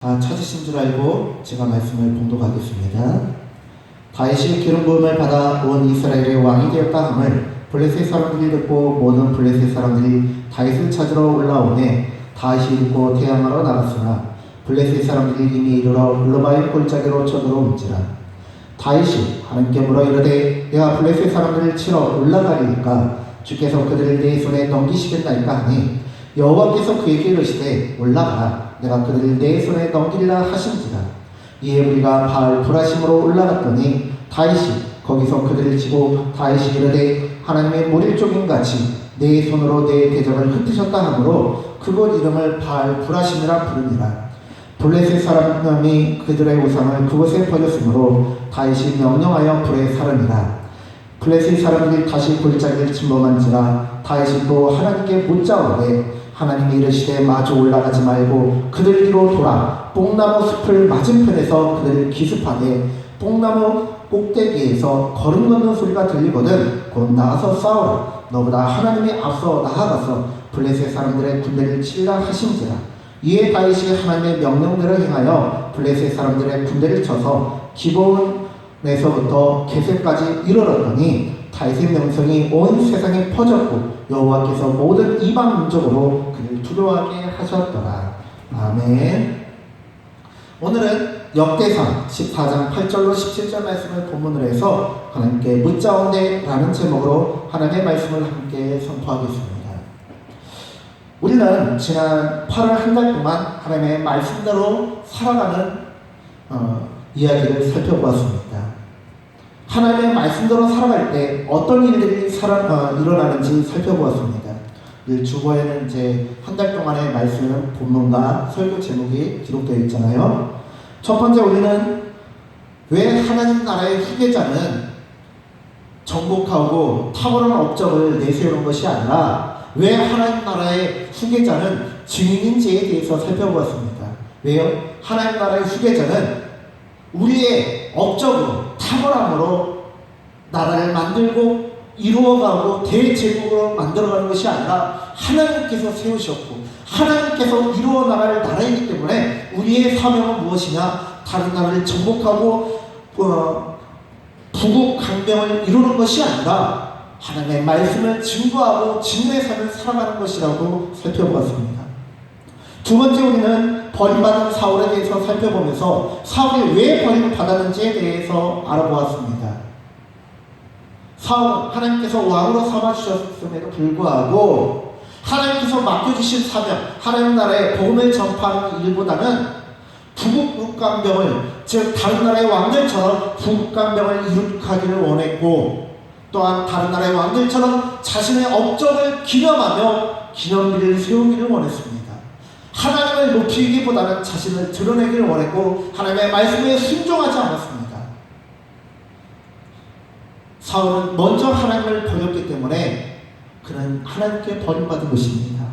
찾으신 줄 알고 제가 말씀을 봉독하겠습니다. 다윗이 기름 부음을 받아 온 이스라엘의 왕이 되었다 함을 블레셋 사람들이 듣고 모든 블레셋 사람들이 다윗을 찾으러 올라오매 다윗이 듣고 대항하러 나갔으나 블레셋 사람들이 이미 이르러 블루바임 골짜기로 쳐들어온지라. 다윗이 하나님께 물어 이르되 내가 블레셋 사람들을 치러 올라가리이까 주께서 그들을 내 손에 넘기시겠나이까 하니 여호와께서 그에게 이르시되 올라가라 내가 그들을 내 손에 넘기리라 하신지라. 이에 우리가 바알 브라심으로 올라갔더니 다윗이 거기서 그들을 치고 다윗이 이르되 하나님의 모릴종인같이 내 손으로 내 대적을 흩으셨다 하므로 그곳 이름을 바알 브라심이라 부르니라. 블레셋 사람이 그들의 우상을 그곳에 버렸으므로 다윗이 명령하여 불에 살으니라. 블레셋 사람들이 다시 골짜기를 침범한지라 다윗이 또 하나님께 묻자오되 하나님이 이르시되 마주 올라가지 말고 그들 뒤로 돌아 뽕나무 숲을 맞은편에서 그들을 기습하되 뽕나무 꼭대기에서 걸음 걷는 소리가 들리거든 곧 나가서 싸우라. 너보다 하나님이 앞서 나아가서 블레셋 사람들의 군대를 치리라 하신지라. 이에 다윗이 하나님의 명령대로 행하여 블레셋 사람들의 군대를 쳐서 기브온에서부터 게셋까지 이르렀더니 다윗의 명성이 온 세상에 퍼졌고 여호와께서 모든 이방 민족으로 그를 두려워하게 하셨더라. 아멘. 오늘은 역대상 14장 8절로 17절 말씀을 본문으로 해서 하나님께 묻자온대 라는 제목으로 하나님의 말씀을 함께 선포하겠습니다. 우리는 지난 8월 한 달 동안 하나님의 말씀대로 살아가는 이야기를 살펴보았습니다. 하나님의 말씀대로 살아갈 때 어떤 일들이 일어나는지 살펴보았습니다. 주보에는 이제 한 달 동안의 말씀 본문과 설교 제목이 기록되어 있잖아요. 첫 번째 우리는 왜 하나님 나라의 후계자는 정복하고 탁월한 업적을 내세우는 것이 아니라 왜 하나님 나라의 후계자는 증인인지에 대해서 살펴보았습니다. 왜요? 하나님 나라의 후계자는 우리의 업적으로 탁월함으로 나라를 만들고 이루어가고 대제국으로 만들어가는 것이 아니라 하나님께서 세우셨고 하나님께서 이루어 나갈 나라이기 때문에 우리의 사명은 무엇이냐? 다른 나라를 정복하고 부국 강병을 이루는 것이 아니라 하나님의 말씀을 증거하고 진리의 삶을 살아가는 것이라고 살펴보았습니다. 두 번째 우리는 버림받은 사울에 대해서 살펴보면서 사울이 왜 버림받았는지에 대해서 알아보았습니다. 사울은 하나님께서 왕으로 삼아주셨음에도 불구하고 하나님께서 맡겨주신 사명, 하나님 나라의 복음을 전파하는 일보다는 부국강병을, 즉 다른 나라의 왕들처럼 부국강병을 이룩하기를 원했고 또한 다른 나라의 왕들처럼 자신의 업적을 기념하며 기념비를 세우기를 원했습니다. 하나님을 높이기보다는 자신을 드러내기를 원했고 하나님의 말씀에 순종하지 않았습니다. 사울은 먼저 하나님을 버렸기 때문에 그는 하나님께 버림받은 것입니다.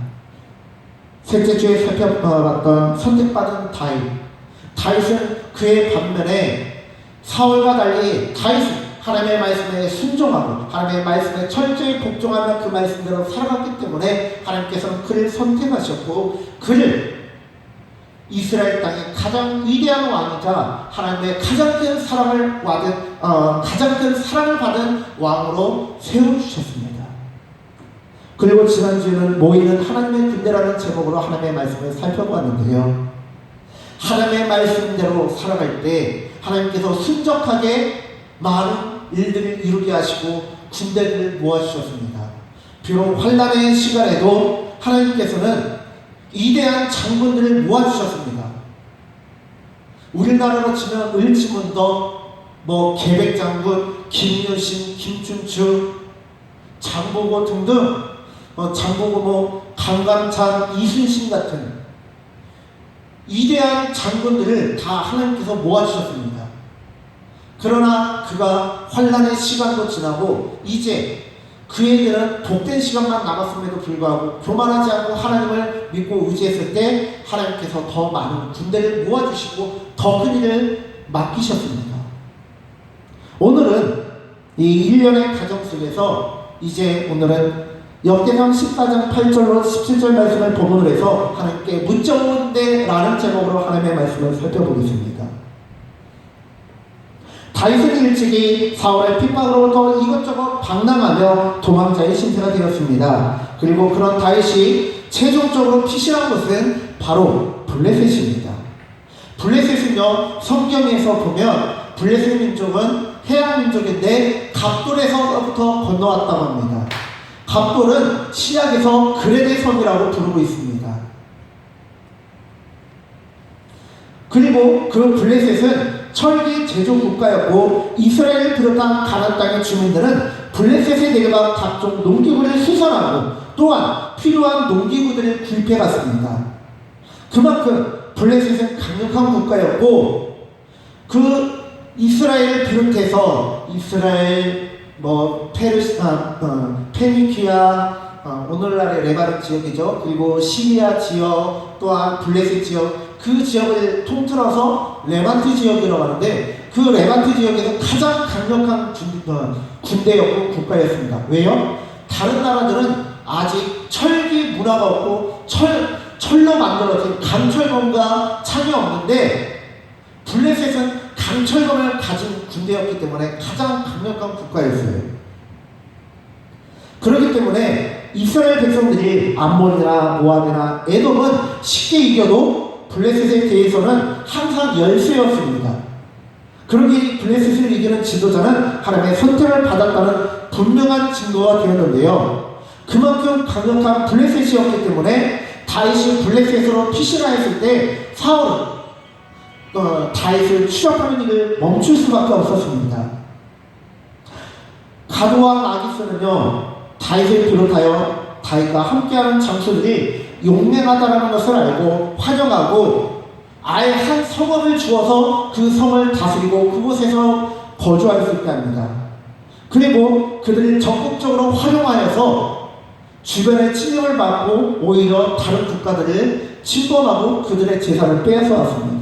셋째 주에 살펴봤던 선택받은 다윗은 그의 반면에 사울과 달리 다윗은 하나님의 말씀에 순종하고 하나님의 말씀에 철저히 복종하며 그 말씀대로 살아갔기 때문에 하나님께서는 그를 선택하셨고 그를 이스라엘 땅의 가장 위대한 왕이자 하나님의 가장 큰 사랑을 받은 왕으로 세워주셨습니다. 그리고 지난주에는 모이는 하나님의 군대라는 제목으로 하나님의 말씀을 살펴보았는데요. 하나님의 말씀대로 살아갈 때 하나님께서 순적하게 많은 일들을 이루게 하시고 군대를 모아주셨습니다. 비록 환난의 시간에도 하나님께서는 위대한 장군들을 모아주셨습니다. 우리나라로 치면 을지문덕, 계백장군, 김유신, 김춘추, 장보고 등등 강감찬, 이순신 같은 위대한 장군들을 다 하나님께서 모아주셨습니다. 그러나 그가 환난의 시간도 지나고 이제 그에게는 복된 시간만 남았음에도 불구하고 교만하지 않고 하나님을 믿고 의지했을 때 하나님께서 더 많은 군대를 모아주시고 더 큰 일을 맡기셨습니다. 오늘은 이 1년의 가정 속에서 이제 오늘은 역대상 14장 8절로 17절 말씀을 본문으로 해서 하나님께 묻자오는데 라는 제목으로 하나님의 말씀을 살펴보겠습니다. 다윗은 일찍이 사울의 핍박으로부터 이것저것 방랑하며 도망자의 신세가 되었습니다. 그리고 그런 다윗이 최종적으로 피신한 곳은 바로 블레셋입니다. 블레셋은요, 성경에서 보면 블레셋 민족은 해양 민족인데 갑돌에서부터 건너왔다고 합니다. 갑돌은 시약에서 그레데 섬이라고 부르고 있습니다. 그리고 그 블레셋은 철기 제조 국가였고 이스라엘을 비롯한 가나안 땅의 주민들은 블레셋에 내려가 각종 농기구를 수선하고 또한 필요한 농기구들을 구입해 갔습니다. 그만큼 블레셋은 강력한 국가였고 그 이스라엘을 비롯해서 이스라엘, 페니키아, 오늘날의 레바논 지역이죠. 그리고 시리아 지역, 또한 블레셋 지역, 그 지역을 통틀어서 레반트 지역이라고 하는데 그 레반트 지역에서 가장 강력한 군대였고 국가였습니다. 왜요? 다른 나라들은 아직 철기 문화가 없고 철로 만들어진 강철검과 창이 없는데 블레셋은 강철검을 가진 군대였기 때문에 가장 강력한 국가였어요. 그렇기 때문에 이스라엘 백성들이 암몬이나 모압이나 에돔은 쉽게 이겨도 블레셋에 대해서는 항상 열세였습니다. 그러기 블레셋을 이기는 지도자는 하나님의 선택을 받았다는 분명한 증거가 되었는데요. 그만큼 강력한 블레셋이었기 때문에 다윗이 블레셋으로 피신하였을 때 사울은 다윗을 추적하는 일을 멈출 수밖에 없었습니다. 가드왕 아기스는요, 다윗을 비롯하여 다윗과 함께하는 장수들이 용맹하다는 것을 알고 환영하고 아예 한 성읍을 주어서 그 성을 다스리고 그곳에서 거주할 수 있게 합니다. 그리고 그들을 적극적으로 활용하여서 주변의 침략을 받고 오히려 다른 국가들을 침범하고 그들의 재산을 빼앗아 왔습니다.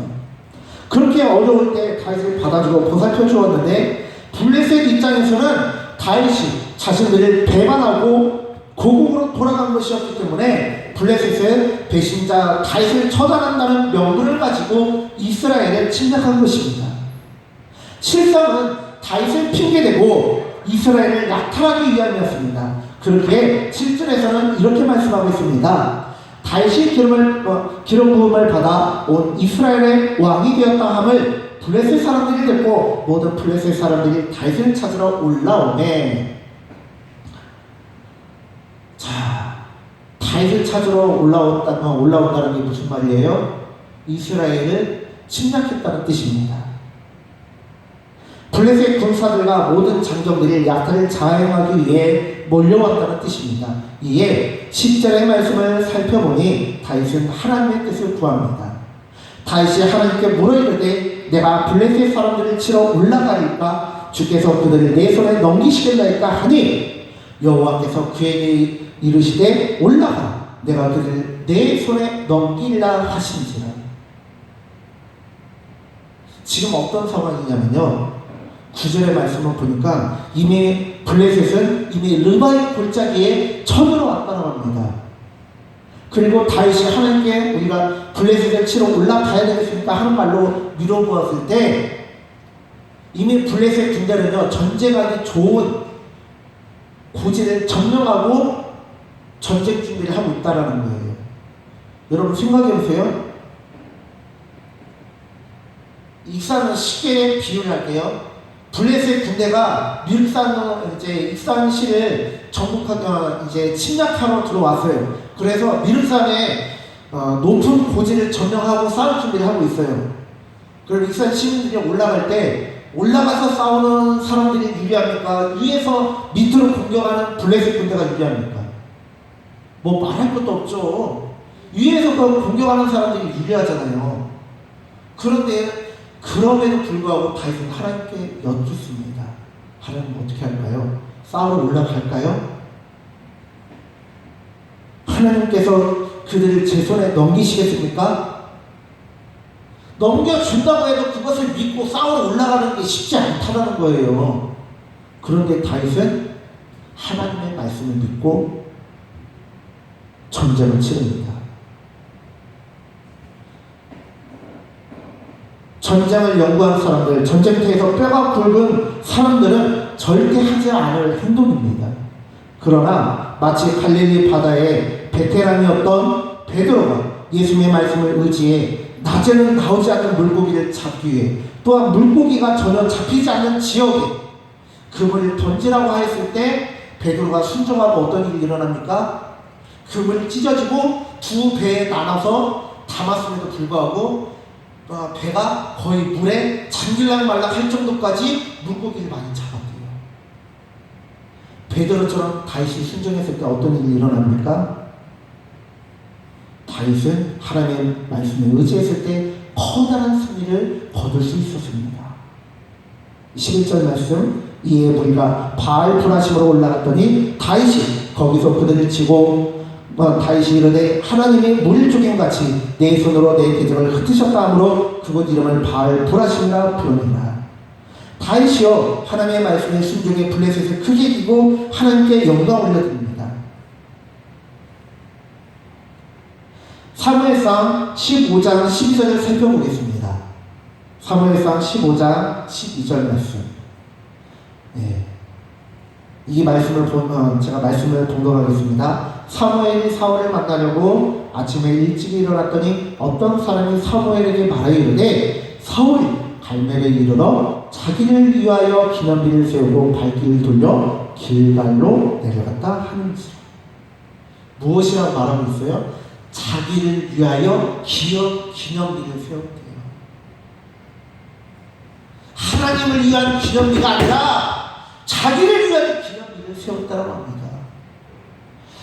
그렇게 어려울 때 다윗을 받아주고 보살펴 주었는데 블레셋 입장에서는 다윗이 자신들을 배반하고 고국으로 돌아간 것이었기 때문에 블레셋은 배신자 다윗을 처단한다는 명분을 가지고 이스라엘을 침략한 것입니다. 실상은 다윗을 핑계대고 이스라엘을 약탈하기 위함이었습니다. 그렇게 7절에서는 이렇게 말씀하고 있습니다. 다윗이 기름 부음을 받아 온 이스라엘의 왕이 되었다 함을 블레셋 사람들이 듣고 모든 블레셋 사람들이 다윗을 찾으러 올라오매. 자, 다윗을 찾으러 올라온다는 게 무슨 말이에요? 이스라엘을 침략했다는 뜻입니다. 블레셋 군사들과 모든 장정들이 약탈을 자행하기 위해 몰려왔다는 뜻입니다. 이에 10절의 말씀을 살펴보니 다윗은 하나님의 뜻을 구합니다. 다윗이 하나님께 물어 이르되 내가 블레셋 사람들을 치러 올라가리까 주께서 그들을 내 손에 넘기시겠나이까 하니 여호와께서 그에게 이르시되 올라가 내가 그들을 내 손에 넘기리라 하신지라. 지금 어떤 상황이냐면요, 9절의 말씀을 보니까 이미 블레셋은 이미 르바의 골짜기에 쳐들어왔다고 합니다. 그리고 다윗이 하나님께 우리가 블레셋을 치러 올라가야 되겠습니까 하는 말로 밀어보았을 때 이미 블레셋 군대는요, 전쟁하기 좋은 고지를 점령하고 전쟁 준비를 하고 있다는 거예요. 여러분 생각해보세요. 익산은 쉽게 비유를 할게요. 블레셋 군대가 익산시를 침략하러 들어왔어요. 그래서 미륵산에 높은 고지를 점령하고 싸울 준비를 하고 있어요. 그럼 익산 시민들이 올라갈 때 올라가서 싸우는 사람들이 유리합니까? 위에서 밑으로 공격하는 블레셋 군대가 유리합니까? 뭐 말할 것도 없죠. 위에서 공격하는 사람들이 유리하잖아요. 그런데 그럼에도 불구하고 다윗은 하나님께 여쭙습니다. 하나님 어떻게 할까요? 싸우러 올라갈까요? 하나님께서 그들을 제 손에 넘기시겠습니까? 넘겨준다고 해도 그것을 믿고 싸우러 올라가는 게 쉽지 않다는 거예요. 그런데 다윗은 하나님의 말씀을 믿고 전쟁을 치릅니다. 전쟁을 연구한 사람들, 전쟁터에서 뼈가 굵은 사람들은 절대 하지 않을 행동입니다. 그러나 마치 갈릴리 바다의 베테랑이었던 베드로가 예수님의 말씀을 의지해 낮에는 나오지 않는 물고기를 잡기 위해, 또한 물고기가 전혀 잡히지 않는 지역에 그물을 던지라고 하였을 때 베드로가 순종하고 어떤 일이 일어납니까? 그물이 찢어지고 두 배에 나눠서 담았음에도 불구하고 배가 거의 물에 잠길랑 말랑 할 정도까지 물고기를 많이 잡았대요. 베드로처럼 다윗이 순종했을 때 어떤 일이 일어납니까? 다윗은 하나님의 말씀에 의지했을 때 커다란 승리를 거둘 수 있었습니다. 11절 말씀, 이에 무리가 바알 브라심으로 올라갔더니 다윗이 거기서 그들을 치고 다윗이 이르되 하나님의 물조김같이 내 손으로 내 대적을 흩으셨다 하므로 그곳 이름을 바알 브라심이라 부르니라. 다윗이여 하나님의 말씀에 순종해 블레셋을 크게 이기고 하나님께 영광 올려드립니다. 사무엘상 15장 12절을 살펴보겠습니다. 사무엘상 15장 12절 말씀. 이 말씀을 보면 제가 말씀을 봉독하겠습니다. 사무엘이 사울을 만나려고 아침에 일찍 일어났더니 어떤 사람이 사무엘에게 말하여 이르되 사울이 갈멜에 이르러 자기를 위하여 기념비를 세우고 발길을 돌려 길갈로 내려갔다 하는지. 무엇이라고 말하고 있어요? 자기를 위하여 기념비를 세웠대요. 하나님을 위한 기념비가 아니라 자기를 위한 기념비를 세웠다고 합니다.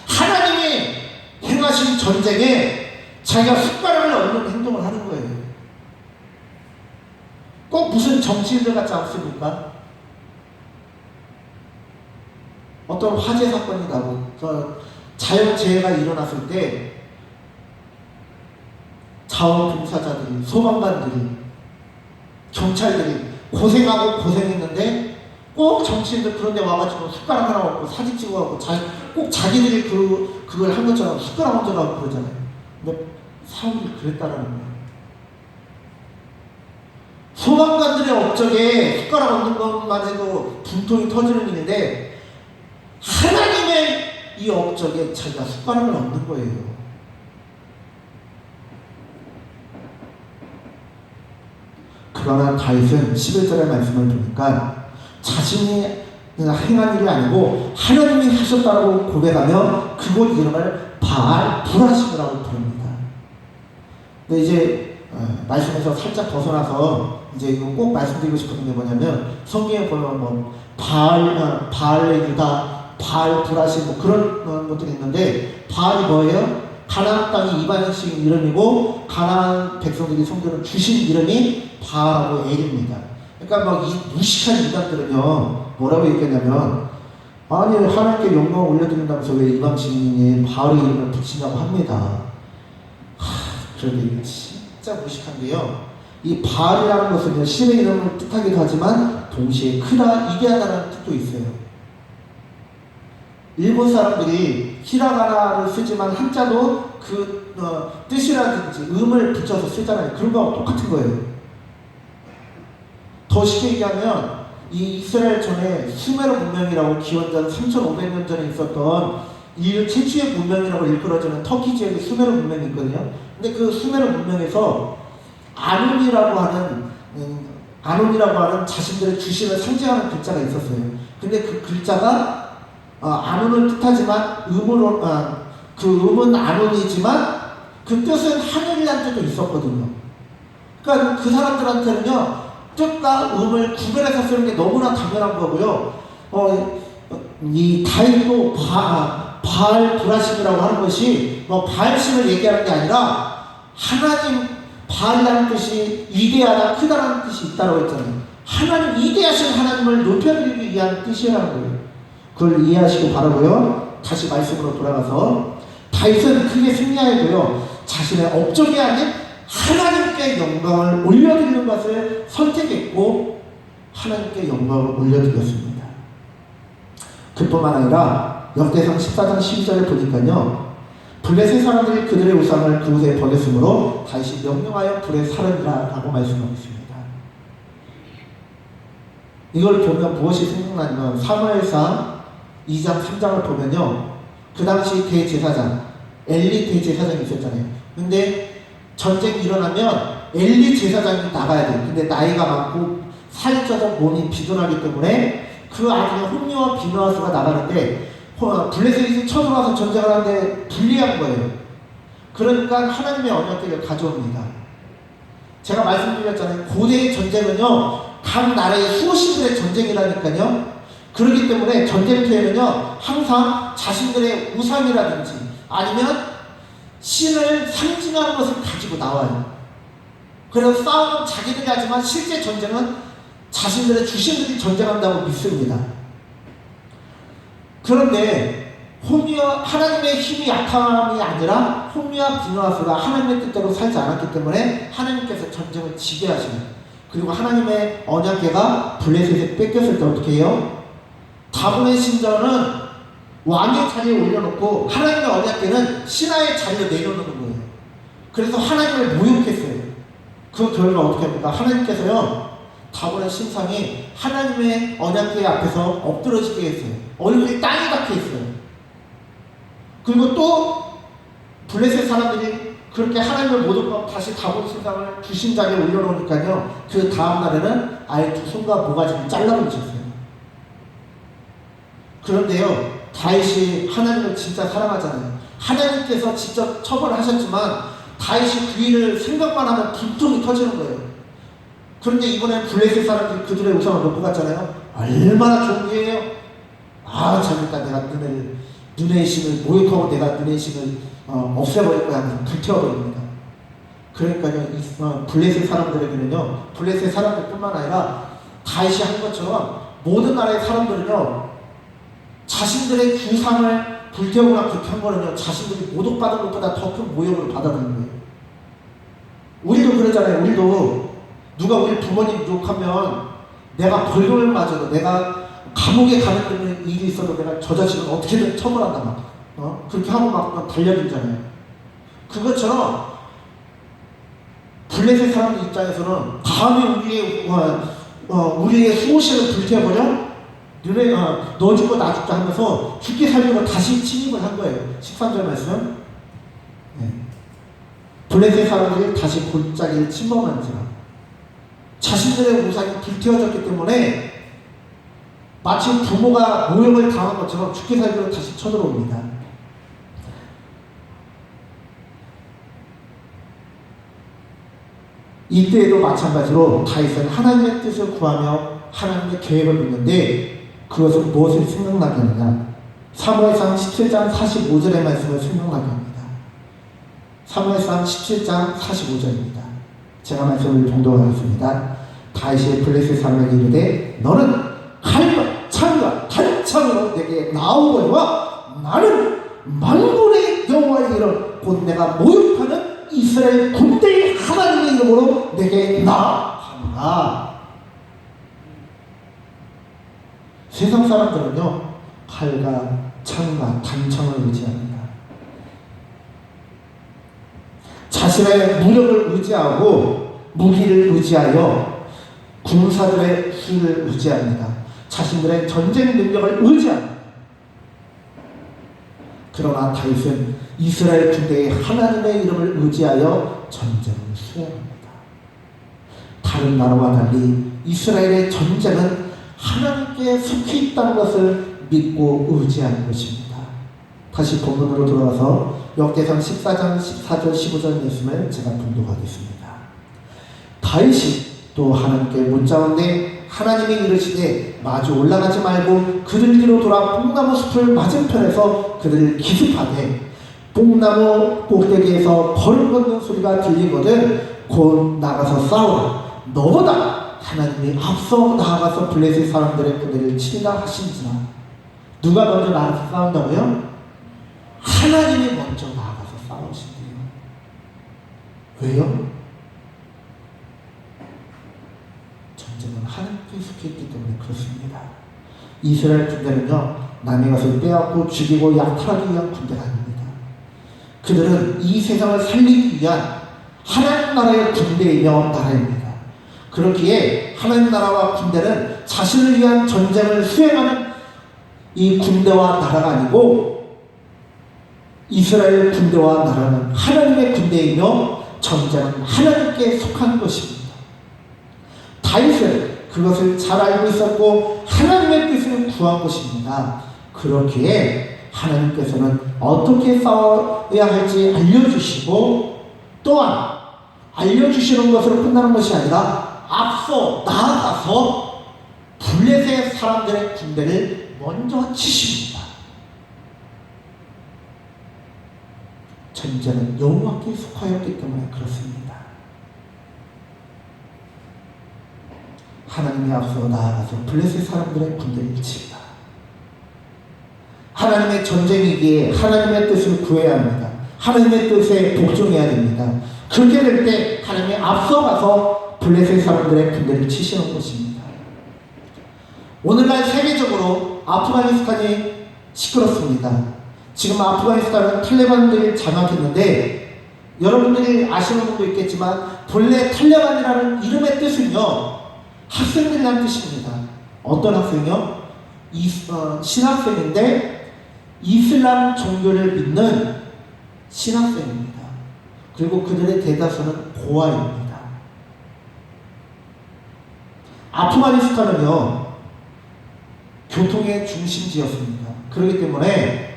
하나님이 행하신 전쟁에 자기가 숟가락을 얹는 행동을 하는 거예요. 꼭 무슨 정치인들 같지 않습니까? 어떤 화재 사건이 나고 자연재해가 일어났을 때 자원봉사자들이, 소방관들이, 경찰들이 고생하고 고생했는데 꼭 정치인들 그런 데 와가지고 숟가락 하나 얹고 사진 찍어가고 꼭 자기들이 그걸 한 것처럼 숟가락 얹어가고 그러잖아요. 근데 사울이 그랬다라는 거예요. 소방관들의 업적에 숟가락 얹는 것만 해도 분통이 터지는 일인데 하나님의 이 업적에 자기가 숟가락을 얹는 거예요. 그러나 다윗은 11절의 말씀을 보니까 자신이 행한 일이 아니고 하나님이 하셨다고 고백하며 그곳 이름을 바알 브라심이라고 부릅니다. 근데 이제 말씀에서 살짝 벗어나서 이제 이거 꼭 말씀드리고 싶은 게 뭐냐면 성경에 보면 뭐 바알의 유다, 바알 브라심 뭐 그런 것들이 있는데 바알이 뭐예요? 가나안 땅이 이방인식 이름이고 가나안 백성들이 성경을 주신 이름이 바알하고 엘입니다. 그러니까 막 이 무식한 이단들은요 뭐라고 얘기했냐면 아니 하나님께 영광을 올려드린다면서 왜 이방 신인이 바알의 이름을 붙이냐고 합니다. 그런데 진짜 무식한데요. 이 바알이라는 것은 신의 이름을 뜻하기도 하지만 동시에 크다, 위대하다는 뜻도 있어요. 일본 사람들이 히라가나를 쓰지만 한자도 그 뜻이라든지 음을 붙여서 쓰잖아요. 그런 거하고 똑같은 거예요. 더 쉽게 얘기하면 이 이스라엘 전에 수메르 문명이라고 기원전 3500년 전에 있었던 인류 최초의 문명이라고 일컬어지는 터키 지역에 수메르 문명이 있거든요. 근데 그 수메르 문명에서 아눈이라고 하는 자신들의 주신을 상징하는 글자가 있었어요. 근데 그 글자가 아눈을 뜻하지만 그 음은 아눈이지만 그 뜻은 하늘이라는 뜻도 있었거든요. 그러니까 그 사람들한테는요 뜻과 음을 구별해서 쓰는 게 너무나 당연한 거고요. 이 다윗도 바알 브라심이라고 하는 것이 뭐 바알신을 얘기하는 게 아니라 하나님 바알이라는 뜻이 위대하다, 크다라는 뜻이 있다고 했잖아요. 하나님 위대하신 하나님을 높여드리기 위한 뜻이라는 거예요. 그걸 이해하시기 바라고요. 다시 말씀으로 돌아가서 다윗은 크게 승리하였고요. 자신의 업적이 아닌 하나님께 영광을 올려드리는 것을 선택했고 하나님께 영광을 올려드렸습니다. 그뿐만 아니라 역대상 14장 12절에 보니까요 블레셋 사람들이 그들의 우상을 그곳에 버렸으므로 다시 명령하여 불에 살으리라 라고 말씀하고 있습니다. 이걸 보면 무엇이 생각나냐면 사무엘상 2장 3장을 보면요, 그 당시 대제사장 엘리 대제사장이 있었잖아요. 근데 전쟁이 일어나면 엘리 제사장이 나가야 돼요. 근데 나이가 많고 살이 쪄서 몸이 비둔하기 때문에 그 아들인 홈리와 비느하스가 나가는데 블레셋이 쳐들어와서 전쟁을 하는데 불리한 거예요. 그러니까 하나님의 언약궤를 가져옵니다. 제가 말씀드렸잖아요. 고대의 전쟁은요, 각 나라의 수호신들의 전쟁이라니까요. 그렇기 때문에 전쟁터에는요, 항상 자신들의 우상이라든지 아니면 신을 상징하는 것을 가지고 나와요. 그래서 싸움은 자기들이 하지만 실제 전쟁은 자신들의 주신들이 전쟁한다고 믿습니다. 그런데 하나님의 힘이 약함이 아니라 홈리와 비느하스가 하나님의 뜻대로 살지 않았기 때문에 하나님께서 전쟁을 지게 하시는, 그리고 하나님의 언약궤가 블레셋에 뺏겼을 때 어떻게 해요? 다곤의 신전은 왕의 자리에 올려놓고 하나님의 언약궤는 신하의 자리에 내려놓는 거예요. 그래서 하나님을 모욕했어요. 그 결과 어떻게 합니까? 하나님께서요, 다곤의 신상이 하나님의 언약궤 앞에서 엎드러지게 했어요. 얼굴이 땅에 닿게 했어요. 그리고 또 블레셋 사람들이 그렇게 하나님을 못 얻고 다시 다곤 신상을 주신 자리에 올려놓으니까요, 그 다음 날에는 아예 두 손과 모가지를 잘라버리셨어요. 그런데요, 다윗이 하나님을 진짜 사랑하잖아요. 하나님께서 직접 처벌하셨지만 다윗이 그 일을 생각만 하면 분통이 터지는 거예요. 그런데 이번에 블레셋 사람들이 그들의 우상을 놓고 갔잖아요. 얼마나 좋은 기회예요. 아, 잘못다. 내가 눈의 신을 모욕하고 내가 눈의 신을 없애버릴 거야 하면서 불태워버립니다. 그러니까요, 블레셋 사람들에게는요, 블레셋 사람들뿐만 아니라 다윗이 한 것처럼 모든 나라의 사람들은요, 자신들의 주상을 불태우거나 그렇게 한 거는요, 자신들이 모독받은 것보다 더 큰 모욕을 받아들이는 거예요. 우리도 그러잖아요. 우리도 누가 우리 부모님 욕하면 내가 벌금을 맞아도, 내가 감옥에 가는 일이 있어도 내가 저 자식은 어떻게든 처벌한다 막 그렇게 하고 막 달려들잖아요. 그것처럼 블레셋 사람들 입장에서는 감히 우리의 수호신을 불태워버려? 너 죽고 나 죽자 하면서 죽게 살려고 다시 침입을 한 거예요. 13절 말씀. 네. 블레셋 사람들이 다시 골짜기를 침범한지라. 자신들의 우상이 불태워졌기 때문에 마치 부모가 모욕을 당한 것처럼 죽게 살기로 다시 쳐들어옵니다. 이때에도 마찬가지로 다윗은 하나님의 뜻을 구하며 하나님의 계획을 묻는데 그것은 무엇을 생각나게 하느냐? 사무엘상 17장 45절의 말씀을 생각나게 합니다. 사무엘상 17장 45절입니다. 제가 말씀을 봉독하겠습니다. 다윗이 블레셋 사람에게 이르되 너는 칼과 창과 단창으로 내게 나오거니와 나는 만군의 여호와의 이름 곧 내가 모욕하는 이스라엘 군대의 하나님의 이름으로 내게 나아가노라. 세상 사람들은요, 칼과 창과 단창을 의지합니다. 자신의 무력을 의지하고 무기를 의지하여 군사들의 힘을 의지합니다. 자신들의 전쟁 능력을 의지합니다. 그러나 다윗은 이스라엘 군대의 하나님의 이름을 의지하여 전쟁을 수행합니다. 다른 나라와 달리 이스라엘의 전쟁은 하나님께 속해 있다는 것을 믿고 의지하는 것입니다. 다시 본문으로 돌아가서 역대상 14장 14절 15절 말씀을 제가 봉독하겠습니다. 다윗이 또 하나님께 묻자온데 하나님이 이르시되 마주 올라가지 말고 그들 뒤로 돌아 뽕나무 숲을 맞은편에서 그들을 기습하되 뽕나무 꼭대기에서 걸음 걷는 소리가 들리거든 곧 나가서 싸우라. 너보다 하나님이 앞서 나아가서 블레셋 사람들의 군대를 치리라 하신지라. 누가 먼저 나가서 싸운다고요? 하나님이 먼저 나아가서 싸우신대요. 왜요? 전쟁은 하나님께 속해 있기 때문에 그렇습니다. 이스라엘 군대는요, 남의 것을 빼앗고 죽이고 약탈하기 위한 군대가 아닙니다. 그들은 이 세상을 살리기 위한 하나님 나라의 군대이며 나라입니다. 그렇기에 하나님 나라와 군대는 자신을 위한 전쟁을 수행하는 이 군대와 나라가 아니고 이스라엘 군대와 나라는 하나님의 군대이며 전쟁은 하나님께 속한 것입니다. 다윗은 그것을 잘 알고 있었고 하나님의 뜻을 구한 것입니다. 그렇기에 하나님께서는 어떻게 싸워야 할지 알려주시고 또한 알려주시는 것으로 끝나는 것이 아니라 앞서 나아가서 블레셋 사람들의 군대를 먼저 치십니다. 전쟁은 여호와께 속하였기 때문에 그렇습니다. 하나님이 앞서 나아가서 블레셋 사람들의 군대를 칩니다. 하나님의 전쟁이기에 하나님의 뜻을 구해야 합니다. 하나님의 뜻에 복종해야 됩니다. 그렇게 될 때 하나님이 앞서가서 블레셋 사람들의 군대를 치시는 것입니다. 오늘날 세계적으로 아프가니스탄이 시끄럽습니다. 지금 아프가니스탄은 탈레반들이 장악했는데 여러분들이 아시는 분도 있겠지만 본래 탈레반이라는 이름의 뜻은요 학생들이라는 뜻입니다. 어떤 학생이요? 신학생인데 이슬람 종교를 믿는 신학생입니다. 그리고 그들의 대다수는 고아입니다. 아프가니스탄은요 교통의 중심지였습니다. 그렇기 때문에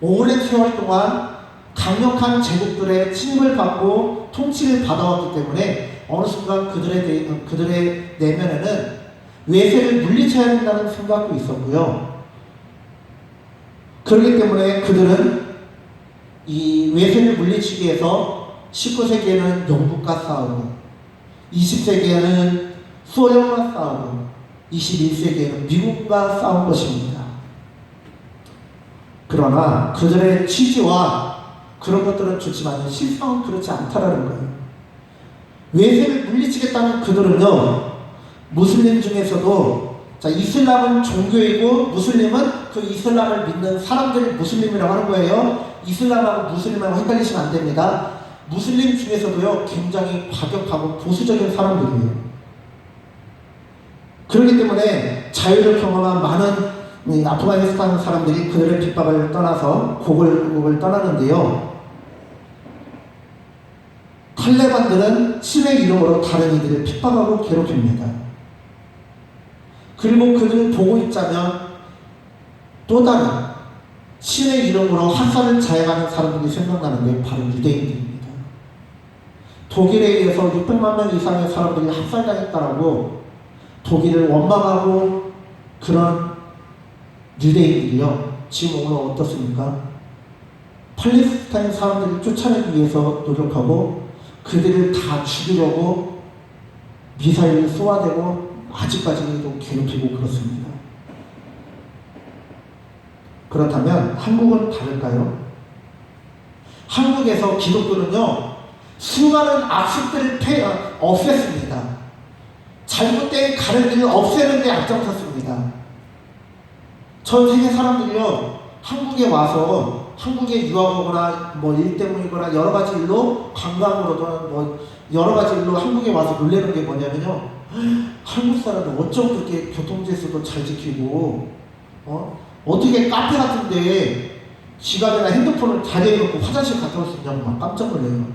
오랜 세월 동안 강력한 제국들의 침입을 받고 통치를 받아왔기 때문에 어느 순간 그들의 내면에는 외세를 물리쳐야 된다는 생각도 있었고요. 그렇기 때문에 그들은 이 외세를 물리치기 위해서 19세기에는 영국과 싸우고 20세기에는 소련과 싸우고 21세기에는 미국과 싸운 것입니다. 그러나 그들의 취지와 그런 것들은 좋지만 실상은 그렇지 않다라는 거예요. 외세를 물리치겠다는 그들은요 무슬림 중에서도 이슬람은 종교이고 무슬림은 그 이슬람을 믿는 사람들을 무슬림이라고 하는 거예요. 이슬람하고 무슬림하고 헷갈리시면 안 됩니다. 무슬림 중에서도요 굉장히 과격하고 보수적인 사람들이에요. 그렇기 때문에 자유를 경험한 많은 아프가니스탄 사람들이 그들의 핍박을 떠나서 고국을 떠나는데요. 탈레반들은 신의 이름으로 다른 이들을 핍박하고 괴롭힙니다. 그리고 그들을 보고 있자면 또 다른 신의 이름으로 학살을 자행하는 사람들이 생각나는 게 바로 유대인들입니다. 독일에 의해서 600만 명 이상의 사람들이 학살당했다라고 독일을 원망하고 그런 유대인들이요 지금 오늘 어떻습니까? 팔레스타인 사람들을 쫓아내기 위해서 노력하고 그들을 다 죽이려고 미사일을 쏘아대고 아직까지도 괴롭히고 그렇습니다. 그렇다면 한국은 다를까요? 한국에서 기독교는요 수많은 악습들을 없앴습니다. 잘못된 가르침을 없애는 데 앞장섰습니다. 전 세계 사람들이요 한국에 와서 한국에 유학하거나 일 때문이거나 여러 가지 일로 관광으로도 여러 가지 일로 한국에 와서 놀라는 게 뭐냐면요 한국 사람들 어쩜 그렇게 교통질서도 잘 지키고 어떻게 카페 같은데 지갑이나 핸드폰을 자리에 놓고 화장실 갔다 올 수 있냐고 막 깜짝 놀래요.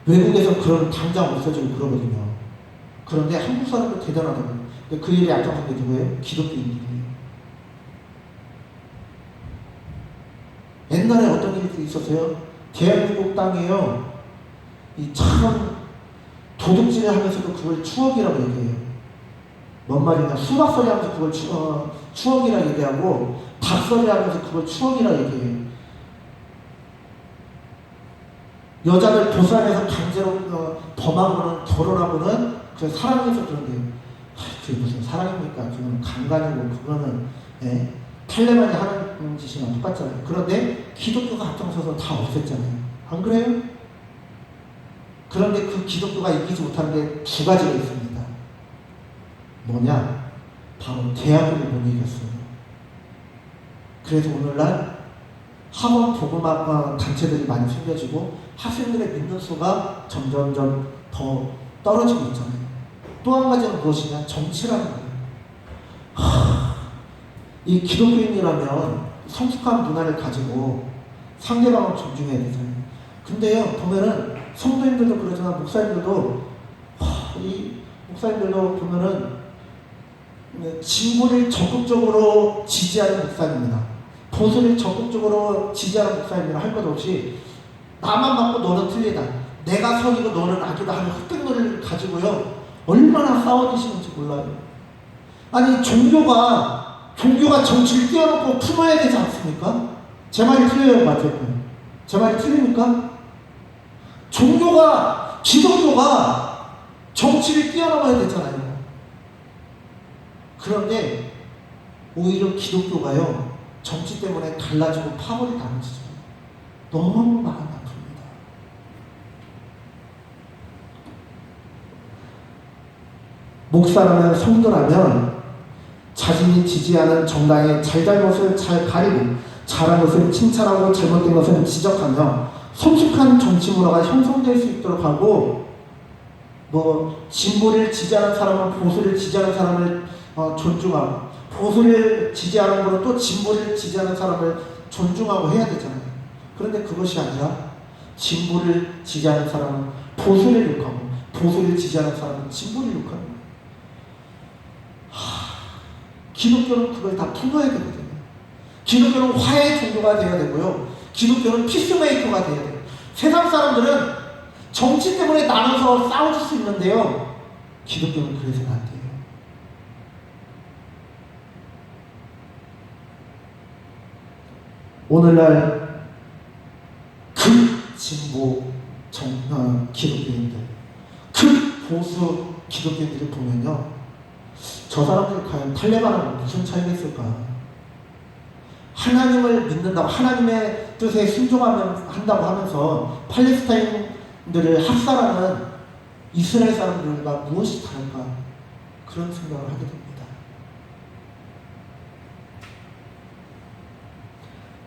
외국에서 그런 당장 없어지고 그러거든요. 그런데 한국 사람들 대단하다고요. 그 일에 앞장선 게 누구예요? 기독교인들이에요. 옛날에 어떤 일이 있었어요? 대한민국 땅에요. 참 도둑질을 하면서도 그걸 추억이라고 얘기해요. 뭔 말이냐? 수박소리 하면서 그걸 추억이라고 얘기하고 닭소리 하면서 그걸 추억이라고 얘기해요. 여자들 도산에서 강제로 범하고는 결혼하고는 그 사랑해서 그런데요. 그게 무슨 사랑입니까? 그건 강간이고 그거는 탈레반이 하는 짓이랑 똑같잖아요. 그런데 기독교가 앞장서서 다 없앴잖아요. 안 그래요? 그런데 그 기독교가 이기지 못하는 게 두 가지가 있습니다. 뭐냐? 바로 대학을 못 이겼어요. 그래서 오늘날 학원 복음학 단체들이 많이 생겨지고 학생들의 믿는 수가 점점점 더 떨어지고 있잖아요. 또 한 가지는 무엇이냐? 정치라는 거예요. 이 기독교인이라면 성숙한 문화를 가지고 상대방을 존중해야 되잖아요. 근데요, 보면은 성도님들도 그러지만 목사님들도 이 목사님들도 보면은 진보를 적극적으로 지지하는 목사님이나 보수를 적극적으로 지지하는 목사님이나 할 것 없이 나만 맞고 너는 틀리다, 내가 선이고 너는 악이다 하는 흑백론을 가지고요 얼마나 싸워지시는지 몰라요. 아니 종교가 정치를 띄워놓고 품어야 되지 않습니까? 제 말이 틀려요, 맞아요? 제 말이 틀립니까? 기독교가 정치를 뛰어넘어야 되잖아요. 그런데 오히려 기독교가요 정치 때문에 갈라지고 파벌이 나눠지죠. 너무 마음이 아픕니다. 목사라면 성도라면 자신이 지지하는 정당의 잘잘못을 잘 가리고 잘한 것을 칭찬하고 잘못된 것을 지적하며 성숙한 정치 문화가 형성될 수 있도록 하고, 진보를 지지하는 사람은 보수를 지지하는 사람을 존중하고, 보수를 지지하는 거로 또 진보를 지지하는 사람을 존중하고 해야 되잖아요. 그런데 그것이 아니라 진보를 지지하는 사람은 보수를 욕하고 보수를 지지하는 사람은 진보를 욕하는 거예요. 기독교는 그걸 다 품어야 되거든요. 기독교는 화해의 종교가 되어야 되고요. 기독교는 피스메이커가 되어야 돼요. 세상 사람들은 정치 때문에 나눠서 싸워줄 수 있는데요. 기독교는 그래서는 안 돼요. 오늘날 극진보 기독교인들, 극보수 기독교인들을 보면요. 저 사람들이 과연 탈레반하고 무슨 차이가 있을까? 하나님을 믿는다고, 하나님의 뜻에 순종한다고 하면서 팔레스타인들을 학살하는 이스라엘 사람들과 무엇이 다를까? 그런 생각을 하게 됩니다.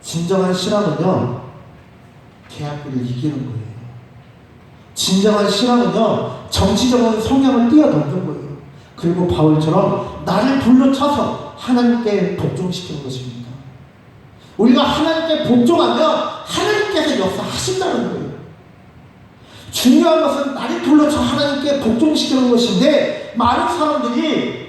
진정한 신앙은요, 계약을 이기는 거예요. 진정한 신앙은요, 정치적인 성향을 뛰어넘는 거예요. 그리고 바울처럼 나를 불러쳐서 하나님께 복종시키는 것입니다. 우리가 하나님께 복종하면 하나님께서 역사하신다는 거예요. 중요한 것은 나를 불러쳐 하나님께 복종시키는 것인데, 많은 사람들이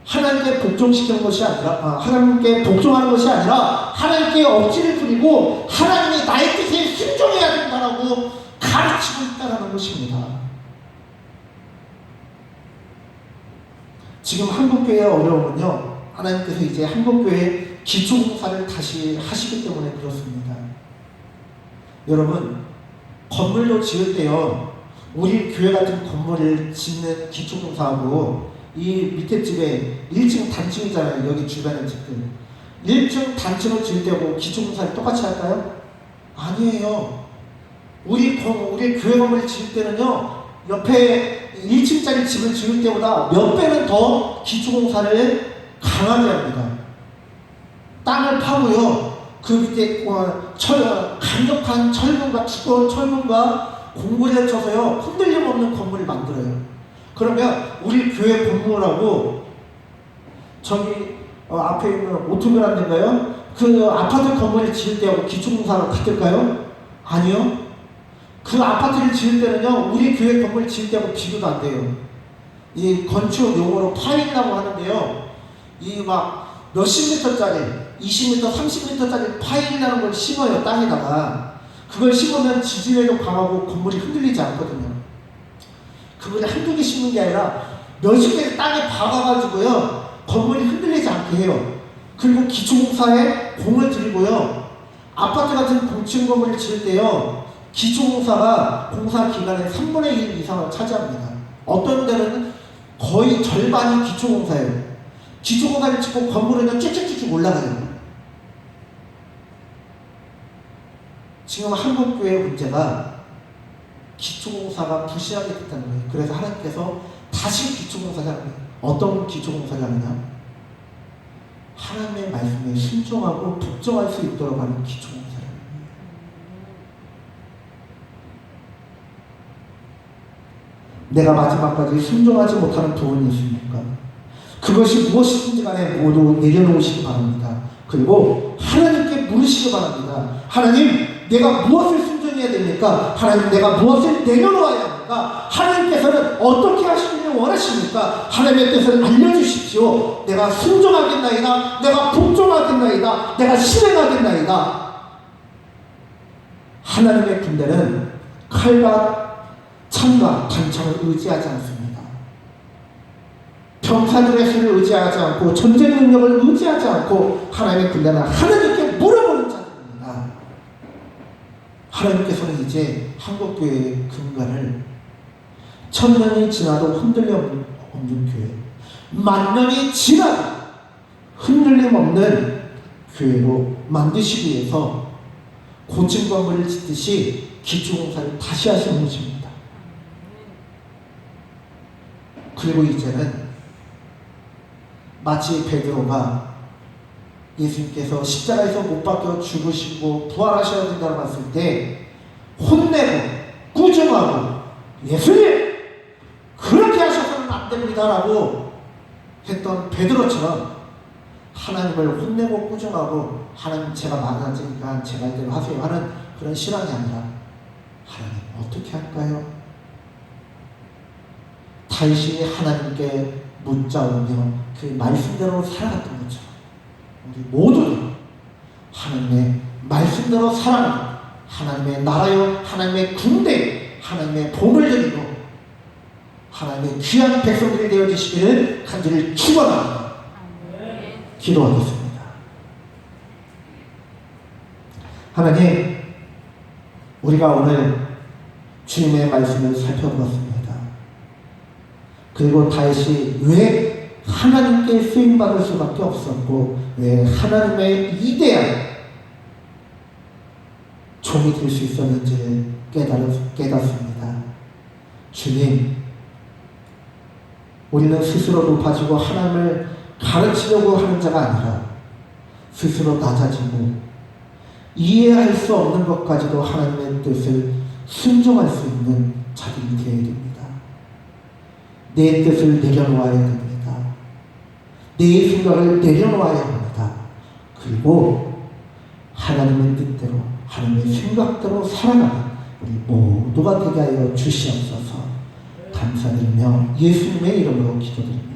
하나님께 복종시키는 것이 아니라, 하나님께 복종하는 것이 아니라 하나님께 억지를 부리고 하나님이 나의 뜻에 순종해야 된다라고 가르치고 있다는 것입니다. 지금 한국교회의 어려움은요, 하나님께서 이제 한국교회 기초공사를 다시 하시기 때문에 그렇습니다. 여러분, 건물로 지을 때요, 우리 교회 같은 건물을 짓는 기초공사하고 이 밑에 집에 1층 단층이잖아요. 여기 주변의 집들. 1층 단층을 지을 때하고 기초공사를 똑같이 할까요? 아니에요. 우리 교회 건물을 지을 때는요, 옆에 1층짜리 집을 지을 때보다 몇 배는 더 기초공사를 강하게 합니다. 땅을 파고요, 그 밑에 강력한 철근과 두꺼운 철근과 공구리를 쳐서요, 흔들림 없는 건물을 만들어요. 그러면 우리 교회 건물하고 저기 앞에 있는 오토밀란드인가요? 그 아파트 건물을 지을 때하고 기초공사가 같을까요? 아니요. 그 아파트를 지을 때는요, 우리 교회 건물 지을 때하고 비교도 안 돼요. 이 건축 용어로 파일이라고 하는데요, 이 막 몇십 미터짜리, 20m, 30m짜리 파일이라는 걸 심어요, 땅에다가. 그걸 심으면 지진에도 강하고 건물이 흔들리지 않거든요. 그걸 한두 개 심는 게 아니라 몇십 개를 땅에 박아가지고요, 건물이 흔들리지 않게 해요. 그리고 기초공사에 공을 들이고요, 아파트 같은 공층 건물을 지을 때요, 기초공사가 공사 기간의 3분의 1 이상을 차지합니다. 어떤 데는 거의 절반이 기초공사예요. 기초공사를 짓고 건물은 쭉쭉쭉 올라가요. 지금 한국교회의 문제가 기초공사가 부실하게 됐다는 거예요. 그래서 하나님께서 다시 기초공사를 하는 거예요. 어떤 기초공사를 하느냐? 하나님의 말씀에 순종하고 복종할 수 있도록 하는 기초공사입니다. 내가 마지막까지 순종하지 못하는 부분이 있습니까? 그것이 무엇이든지 간에 모두 내려놓으시기 바랍니다. 그리고 하나님께 물으시기 바랍니다. 하나님, 내가 무엇을 순종해야 됩니까? 하나님, 내가 무엇을 내려놓아야 합니까? 하나님께서는 어떻게 하시기를 원하십니까? 하나님의 뜻을 알려주십시오. 내가 순종하겠나이다. 내가 복종하겠나이다. 내가 실행하겠나이다. 하나님의 군대는 칼과 창과 단창을 의지하지 않습니다. 병사들의 수를 의지하지 않고 전쟁 능력을 의지하지 않고 하나님의 군대는 하나님께 물어보는 자들입니다. 하나님께서는 이제 한국교회의 근간을 1000년이 지나도 흔들림 없는 교회, 10,000년이 지나도 흔들림 없는 교회로 만드시기 위해서 고층 건물을 짓듯이 기초공사를 다시 하시는 것입니다. 그리고 이제는 마치 베드로가 예수님께서 십자가에서 못 박혀 죽으시고 부활하셔야 된다고 봤을 때 혼내고 꾸중하고 예수님 그렇게 하셔서는 안 됩니다라고 했던 베드로처럼 하나님을 혼내고 꾸중하고 하나님 제가 많아지니까 제가 이대로 하세요 하는 그런 신앙이 아니라 하나님 어떻게 할까요? 다윗이 하나님께 묻자오며 그 말씀대로 살아갔던 것처럼 우리 모두는 하나님의 말씀대로 살아가는 하나님의 나라요 하나님의 군대 하나님의 복을 드리고 하나님의 귀한 백성들이 되어주시기를 간절히 축원합니다. 기도하겠습니다. 하나님, 우리가 오늘 주님의 말씀을 살펴보았습니다. 그리고 다윗이 왜 하나님께 쓰임받을 수밖에 없었고 왜 하나님의 위대한 종이 될 수 있었는지를 깨닫습니다. 주님, 우리는 스스로 높아지고 하나님을 가르치려고 하는 자가 아니라 스스로 낮아지고 이해할 수 없는 것까지도 하나님의 뜻을 순종할 수 있는 자들이 되어야 됩니다. 내 뜻을 내려놓아야 됩니다. 내 생각을 내려놓아야 합니다. 그리고 하나님의 뜻대로 하나님의 생각대로 살아가는 우리 모두가 되게 하여 주시옵소서. 감사드리며 예수님의 이름으로 기도드립니다.